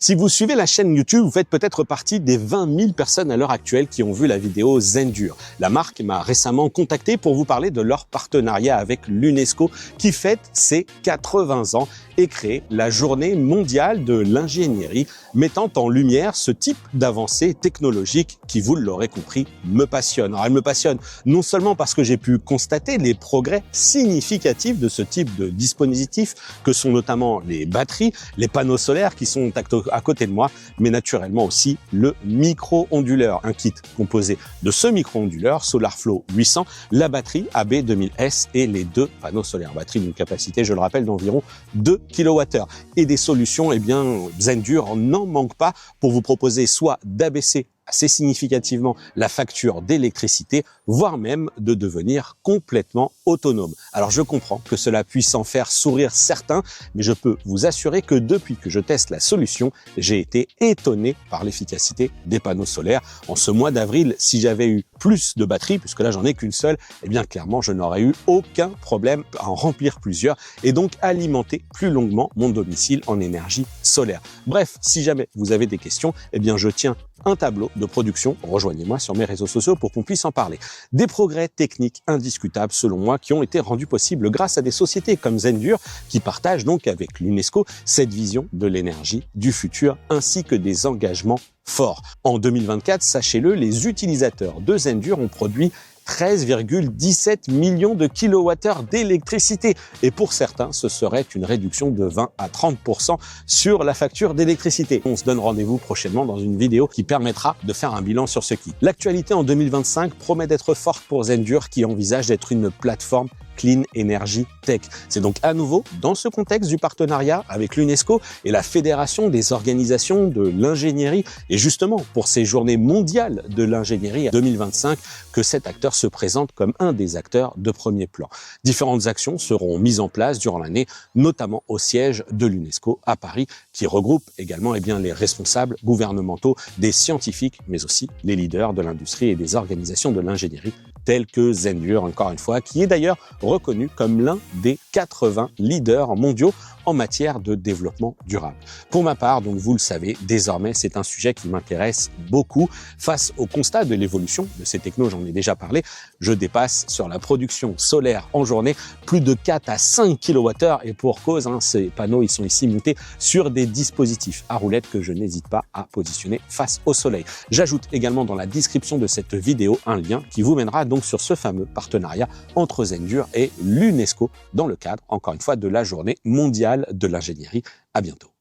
Si vous suivez la chaîne YouTube, vous faites peut-être partie des 20 000 personnes à l'heure actuelle qui ont vu la vidéo Zendure. La marque m'a récemment contacté pour vous parler de leur partenariat avec l'UNESCO qui fête ses 80 ans et crée la Journée mondiale de l'ingénierie, mettant en lumière ce type d'avancée technologique qui, vous l'aurez compris, me passionne. Alors, elle me passionne non seulement parce que j'ai pu constater les progrès significatifs de ce type de dispositifs que sont notamment les batteries, les panneaux solaires qui sont à côté de moi, mais naturellement aussi le micro-onduleur, un kit composé de ce micro-onduleur SolarFlow 800, la batterie AB2000S et les deux panneaux solaires. Batterie d'une capacité, je le rappelle, d'environ 2 kWh. Et des solutions, eh bien, Zendure n'en manque pas pour vous proposer soit d'abaisser assez significativement la facture d'électricité, voire même de devenir complètement autonome. Alors je comprends que cela puisse en faire sourire certains, mais je peux vous assurer que depuis que je teste la solution, j'ai été étonné par l'efficacité des panneaux solaires. En ce mois d'avril, si j'avais eu plus de batterie, puisque là j'en ai qu'une seule, eh bien clairement je n'aurais eu aucun problème à en remplir plusieurs et donc alimenter plus longuement mon domicile en énergie solaire. Bref, si jamais vous avez des questions, eh bien je tiens un tableau de production. Rejoignez-moi sur mes réseaux sociaux pour qu'on puisse en parler. Des progrès techniques indiscutables selon moi qui ont été rendus possibles grâce à des sociétés comme Zendure qui partagent donc avec l'UNESCO cette vision de l'énergie du futur ainsi que des engagements forts. En 2024, sachez-le, les utilisateurs de Zendure ont produit 13,17 millions de kilowattheures d'électricité. Et pour certains, ce serait une réduction de 20 à 30% sur la facture d'électricité. On se donne rendez-vous prochainement dans une vidéo qui permettra de faire un bilan sur ce kit. L'actualité en 2025 promet d'être forte pour Zendure qui envisage d'être une plateforme Clean Energy Tech. C'est donc à nouveau dans ce contexte du partenariat avec l'UNESCO et la Fédération des organisations de l'ingénierie et justement pour ces journées mondiales de l'ingénierie 2025 que cet acteur se présente comme un des acteurs de premier plan. Différentes actions seront mises en place durant l'année, notamment au siège de l'UNESCO à Paris, qui regroupe également les responsables gouvernementaux, des scientifiques, mais aussi les leaders de l'industrie et des organisations de l'ingénierie tels que Zendure, encore une fois, qui est d'ailleurs reconnu comme l'un des 80 leaders mondiaux en matière de développement durable. Pour ma part, donc vous le savez, désormais, c'est un sujet qui m'intéresse beaucoup. Face au constat de l'évolution de ces technos, j'en ai déjà parlé, je dépasse sur la production solaire en journée plus de 4 à 5 kWh et pour cause, ces panneaux, ils sont ici montés sur des dispositifs à roulettes que je n'hésite pas à positionner face au soleil. J'ajoute également dans la description de cette vidéo un lien qui vous mènera donc sur ce fameux partenariat entre Zendure et l'UNESCO dans le cadre, encore une fois, de la Journée mondiale de l'ingénierie. À bientôt.